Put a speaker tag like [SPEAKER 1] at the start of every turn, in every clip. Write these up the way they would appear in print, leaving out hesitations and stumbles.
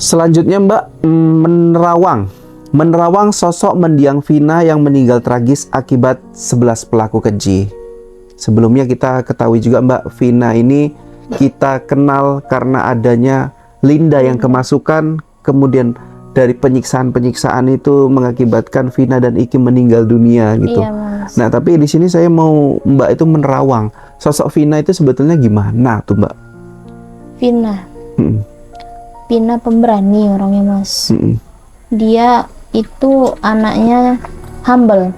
[SPEAKER 1] Selanjutnya Mbak, menerawang sosok mendiang Vina yang meninggal tragis akibat 11 pelaku keji. Sebelumnya kita ketahui juga Mbak, Vina ini kita kenal karena adanya Linda yang kemasukan, kemudian dari penyiksaan-penyiksaan itu mengakibatkan Vina dan Iki meninggal dunia gitu.
[SPEAKER 2] Iya, Mas.
[SPEAKER 1] Nah, tapi di sini saya mau Mbak itu menerawang sosok Vina itu sebetulnya gimana tuh Mbak?
[SPEAKER 2] Vina.
[SPEAKER 1] Hmm.
[SPEAKER 2] Vina pemberani orangnya, Mas.
[SPEAKER 1] Hmm.
[SPEAKER 2] Dia itu anaknya humble.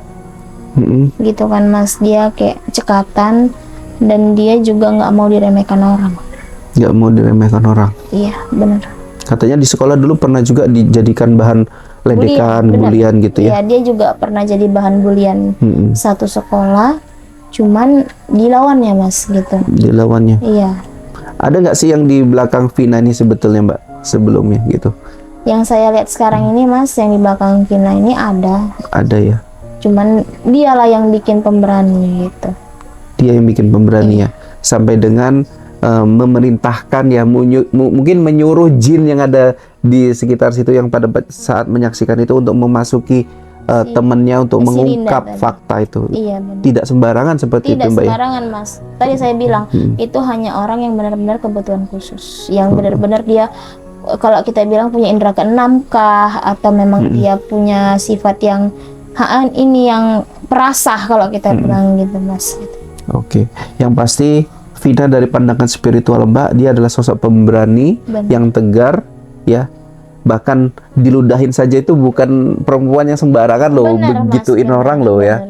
[SPEAKER 2] Gitu kan, Mas. Dia kayak cekatan dan dia juga nggak mau diremehkan orang.
[SPEAKER 1] Nggak mau diremehkan orang.
[SPEAKER 2] Iya, benar.
[SPEAKER 1] Katanya di sekolah dulu pernah juga dijadikan bahan ledekan, bulian gitu ya.
[SPEAKER 2] Iya, dia juga pernah jadi bahan bulian satu sekolah, cuman dilawannya, Mas, gitu.
[SPEAKER 1] Dilawannya.
[SPEAKER 2] Iya.
[SPEAKER 1] Ada nggak sih yang di belakang Vina ini sebetulnya Mbak sebelumnya gitu?
[SPEAKER 2] Yang saya lihat sekarang ini, Mas, yang di belakang Vina ini ada.
[SPEAKER 1] Ada ya.
[SPEAKER 2] Cuman dialah yang bikin pemberani gitu.
[SPEAKER 1] Dia yang bikin pemberani ya. Sampai dengan memerintahkan ya, mungkin menyuruh jin yang ada di sekitar situ yang pada saat menyaksikan itu untuk memasuki temannya untuk mengungkap
[SPEAKER 2] Linda,
[SPEAKER 1] fakta itu.
[SPEAKER 2] Iya, benar.
[SPEAKER 1] Tidak sembarangan seperti itu
[SPEAKER 2] Tidak
[SPEAKER 1] Mbak ya.
[SPEAKER 2] sembarangan, Mas. Tadi saya bilang itu hanya orang yang benar-benar kebutuhan khusus, yang benar-benar dia, kalau kita bilang punya indera keenam kah, atau memang dia punya sifat yang ini yang perasah kalau kita bilang gitu, Mas.
[SPEAKER 1] Oke. Yang pasti Vina dari pandangan spiritual Mbak, dia adalah sosok pemberani yang tegar ya. Bahkan diludahin saja itu bukan perempuan yang sembarangan loh, begituin orang loh ya.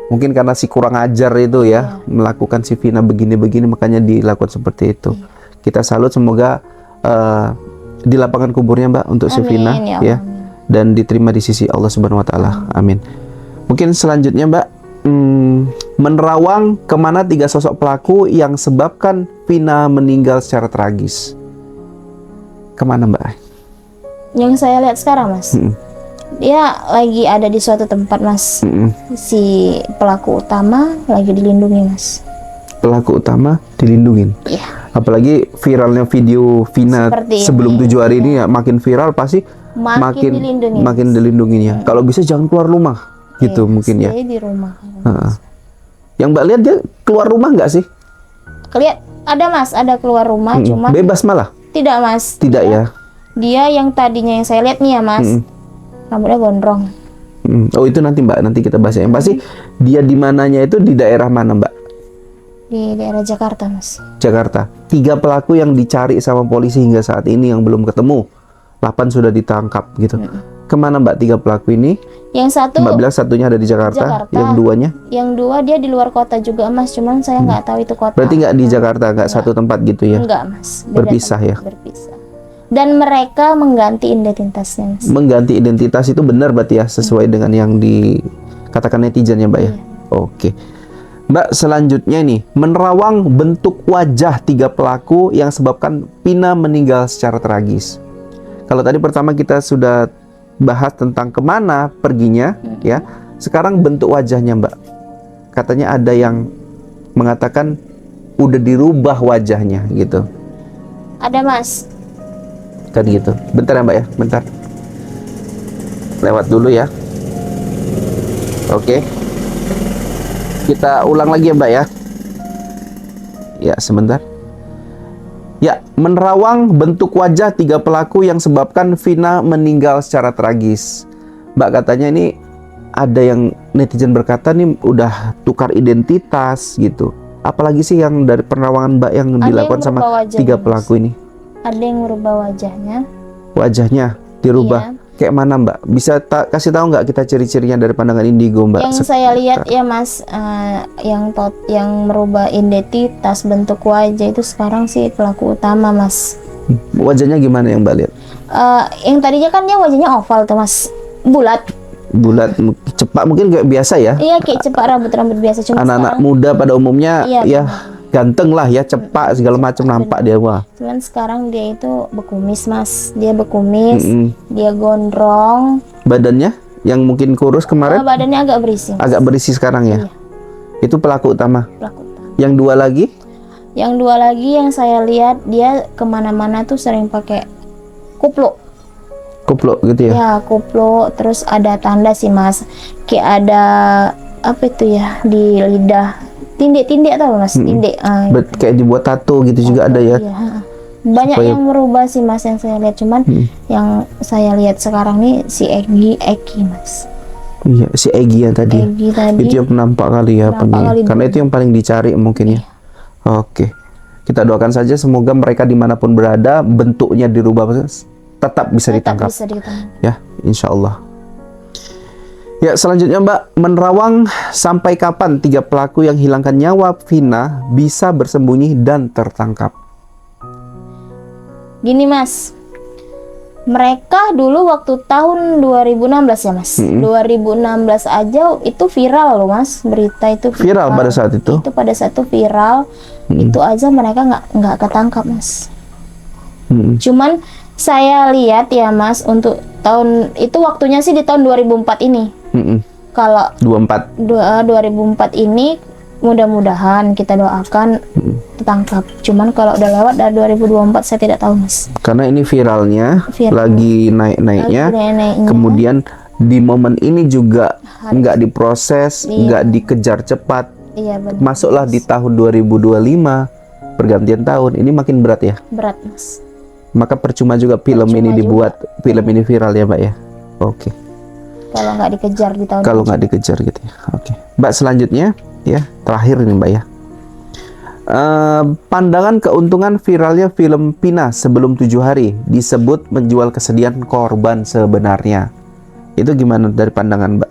[SPEAKER 1] Mungkin karena si kurang ajar itu ya, melakukan si Vina begini-begini makanya dilakukan seperti itu. Kita salut, semoga di lapangan kuburnya Mbak untuk si Vina ya, dan diterima di sisi Allah Subhanahu wa taala. Amin. Mungkin selanjutnya Mbak, menerawang kemana 3 sosok pelaku yang sebabkan Vina meninggal secara tragis. Kemana Mbak?
[SPEAKER 2] Yang saya lihat sekarang, Mas, dia lagi ada di suatu tempat, Mas. Si pelaku utama lagi dilindungi, Mas.
[SPEAKER 1] Pelaku utama dilindungin.
[SPEAKER 2] Iya.
[SPEAKER 1] Apalagi viralnya video Vina
[SPEAKER 2] Seperti
[SPEAKER 1] sebelum
[SPEAKER 2] ini,
[SPEAKER 1] 7 hari ini ya, makin viral pasti makin dilindungi ya. Kalau bisa jangan keluar rumah gitu mungkin ya.
[SPEAKER 2] Di rumah.
[SPEAKER 1] Yang Mbak lihat dia keluar rumah nggak sih?
[SPEAKER 2] Ada, Mas, ada keluar rumah, cuma
[SPEAKER 1] bebas malah?
[SPEAKER 2] tidak, Mas.
[SPEAKER 1] Tidak ya.
[SPEAKER 2] Dia yang tadinya yang saya lihat nih ya, Mas, rambutnya gondrong.
[SPEAKER 1] Oh itu nanti Mbak, nanti kita bahas. Yang pasti dia di mananya itu di daerah mana Mbak?
[SPEAKER 2] Di daerah Jakarta, Mas.
[SPEAKER 1] Jakarta. 3 pelaku yang dicari sama polisi hingga saat ini yang belum ketemu. 8 sudah ditangkap gitu. Kemana Mbak 3 pelaku ini?
[SPEAKER 2] Yang satu,
[SPEAKER 1] Mbak bilang satunya ada di Jakarta. Yang duanya?
[SPEAKER 2] Yang 2 dia di luar kota juga, Mas. Cuman saya nggak tahu itu kota.
[SPEAKER 1] Berarti nggak di Jakarta, nggak satu tempat gitu ya?
[SPEAKER 2] Enggak, Mas.
[SPEAKER 1] Berpisah ya?
[SPEAKER 2] Berpisah. Dan mereka mengganti identitasnya, Mas.
[SPEAKER 1] Mengganti identitas itu benar berarti ya, sesuai dengan yang dikatakan netizen ya Mbak ya? Oke. Mbak, selanjutnya nih, menerawang bentuk wajah 3 pelaku yang sebabkan Vina meninggal secara tragis. Kalau tadi pertama kita sudah bahas tentang kemana perginya ya, sekarang bentuk wajahnya Mbak. Katanya ada yang mengatakan udah dirubah wajahnya gitu.
[SPEAKER 2] Ada, Mas.
[SPEAKER 1] Kan gitu. Bentar ya Mbak ya, bentar. Lewat dulu ya. Oke. Kita ulang lagi ya Mbak ya. Ya, sebentar. Ya, menerawang bentuk wajah 3 pelaku yang sebabkan Vina meninggal secara tragis. Mbak, katanya ini ada yang netizen berkata nih udah tukar identitas gitu. Apalagi sih yang dari penerawangan Mbak yang dilakukan sama 3 pelaku ini?
[SPEAKER 2] Ada yang merubah wajahnya.
[SPEAKER 1] Wajahnya dirubah. Kayak mana Mbak? Bisa kasih tahu nggak kita ciri-cirinya dari pandangan indigo Mbak?
[SPEAKER 2] Yang saya lihat ya Mas, yang merubah identitas bentuk wajah itu sekarang sih pelaku utama, Mas.
[SPEAKER 1] Wajahnya gimana yang Mbak lihat?
[SPEAKER 2] Yang tadinya kan dia wajahnya oval tuh, Mas, bulat,
[SPEAKER 1] cepak mungkin kayak biasa ya?
[SPEAKER 2] Iya, kayak cepak, rambut biasa. Cuma
[SPEAKER 1] anak-anak muda pada umumnya ya ganteng lah ya, cepak segala macam nampak dia. Wah.
[SPEAKER 2] Cuman sekarang dia itu bekumis, Mas. Dia bekumis, dia gondrong.
[SPEAKER 1] Badannya yang mungkin kurus kemarin?
[SPEAKER 2] Badannya agak berisi, Mas.
[SPEAKER 1] Agak berisi sekarang ya? Iya. Itu pelaku utama. Yang 2 lagi?
[SPEAKER 2] Yang 2 lagi yang saya lihat dia kemana-mana tuh sering pakai kupluk.
[SPEAKER 1] Kupluk gitu ya.
[SPEAKER 2] Ya, kupluk, terus ada tanda sih Mas. Kayak ada apa itu ya di lidah. Tindik-tindik tau Mas, tindik.
[SPEAKER 1] Kayak dibuat tato gitu juga ada ya.
[SPEAKER 2] Iya. Banyak
[SPEAKER 1] Supaya-
[SPEAKER 2] yang merubah sih Mas yang saya lihat, cuman yang saya lihat sekarang nih si Egi Mas.
[SPEAKER 1] Iya, si Egy yang tadi.
[SPEAKER 2] Egi tadi.
[SPEAKER 1] Itu yang nampak kali ya,
[SPEAKER 2] Nampak kali
[SPEAKER 1] karena itu yang paling dicari mungkin ya. Oke, kita doakan saja semoga mereka dimanapun berada bentuknya dirubah tetap bisa
[SPEAKER 2] tetap
[SPEAKER 1] ditangkap
[SPEAKER 2] bisa ditangkap.
[SPEAKER 1] ya, insya Allah. Ya, selanjutnya Mbak, menerawang sampai kapan 3 pelaku yang hilangkan nyawa Vina bisa bersembunyi dan tertangkap?
[SPEAKER 2] Gini Mas, mereka dulu waktu tahun 2016 ya Mas, 2016 aja itu viral loh Mas, berita itu
[SPEAKER 1] Viral pada saat itu.
[SPEAKER 2] Itu pada saat itu viral, itu aja mereka nggak ketangkap Mas. Cuman saya lihat ya Mas, untuk tahun itu waktunya sih di tahun 2004 ini. Kalau 2004 ini mudah-mudahan kita doakan tertangkap. Cuman kalau udah lewat dari 2024 saya tidak tahu Mas.
[SPEAKER 1] Karena ini viralnya lagi naik-naiknya. Kemudian di momen ini juga nggak diproses, nggak dikejar cepat.
[SPEAKER 2] Iya benar.
[SPEAKER 1] Masuklah di tahun 2025, pergantian tahun, ini makin berat ya.
[SPEAKER 2] Berat Mas.
[SPEAKER 1] Maka percuma juga film ini dibuat, film ini viral ya Mbak ya. Oke.
[SPEAKER 2] Kalau nggak dikejar di tahun
[SPEAKER 1] Kalau nggak dikejar gitu ya. Oke. Mbak, selanjutnya ya, terakhir ini Mbak ya. Pandangan keuntungan viralnya film Vina sebelum 7 hari disebut menjual kesedihan korban sebenarnya. Itu gimana dari pandangan Mbak?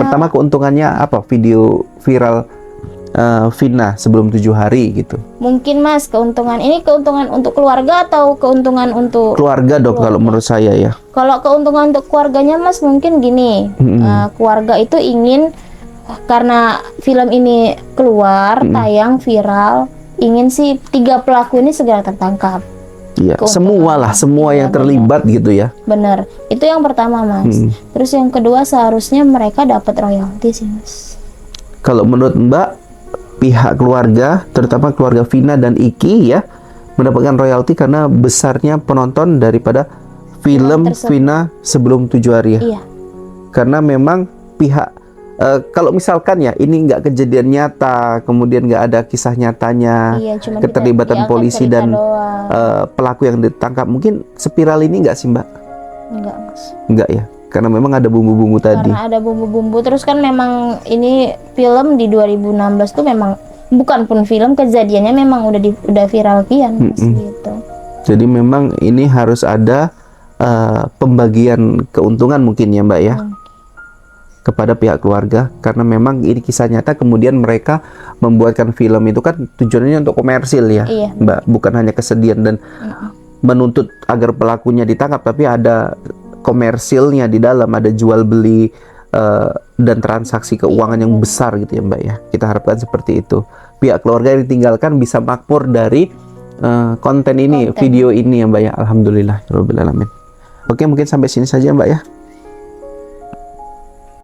[SPEAKER 1] Pertama, keuntungannya apa video viral Vina sebelum 7 hari gitu?
[SPEAKER 2] Mungkin Mas, keuntungan ini keuntungan untuk keluarga atau keuntungan untuk
[SPEAKER 1] Keluarga dok, kalau menurut saya ya.
[SPEAKER 2] Kalau keuntungan untuk keluarganya Mas mungkin gini, keluarga itu ingin, karena film ini keluar tayang viral, ingin sih 3 pelaku ini segera tertangkap.
[SPEAKER 1] Iya,
[SPEAKER 2] Keuntungan.
[SPEAKER 1] semua
[SPEAKER 2] Iya,
[SPEAKER 1] yang terlibat gitu ya.
[SPEAKER 2] Bener, itu yang pertama Mas. Terus yang kedua seharusnya mereka dapat royalti sih Mas.
[SPEAKER 1] Kalau menurut Mbak, pihak keluarga, terutama keluarga Vina dan Iki ya, mendapatkan royalti karena besarnya penonton daripada film Vina sebelum 7 hari ya.
[SPEAKER 2] Iya.
[SPEAKER 1] Karena memang pihak kalau misalkan ya ini nggak kejadian nyata, kemudian nggak ada kisah nyatanya,
[SPEAKER 2] Iya, cuma
[SPEAKER 1] keterlibatan
[SPEAKER 2] diangkat
[SPEAKER 1] polisi
[SPEAKER 2] cerita
[SPEAKER 1] dan
[SPEAKER 2] doang.
[SPEAKER 1] pelaku yang ditangkap, mungkin spiral ini nggak sih Mbak?
[SPEAKER 2] Enggak Mas.
[SPEAKER 1] Nggak ya, karena memang ada bumbu-bumbu tadi.
[SPEAKER 2] Karena ada bumbu-bumbu, terus kan memang ini film di 2016 tuh memang bukan pun film, kejadiannya memang udah viral kian Mas, gitu.
[SPEAKER 1] Jadi memang ini harus ada pembagian keuntungan mungkin ya Mbak ya, kepada pihak keluarga, karena memang ini kisah nyata, kemudian mereka membuatkan film itu kan tujuannya untuk komersil ya.
[SPEAKER 2] Iya.
[SPEAKER 1] Mbak, bukan hanya kesedihan dan menuntut agar pelakunya ditangkap, tapi ada komersilnya di dalam, ada jual beli dan transaksi keuangan yang besar gitu ya Mbak ya. Kita harapkan seperti itu. Pihak keluarga yang ditinggalkan bisa makmur dari konten ini, video ini ya Mbak ya. Alhamdulillah, Rabbil Alamin. Oke, mungkin sampai sini saja Mbak ya.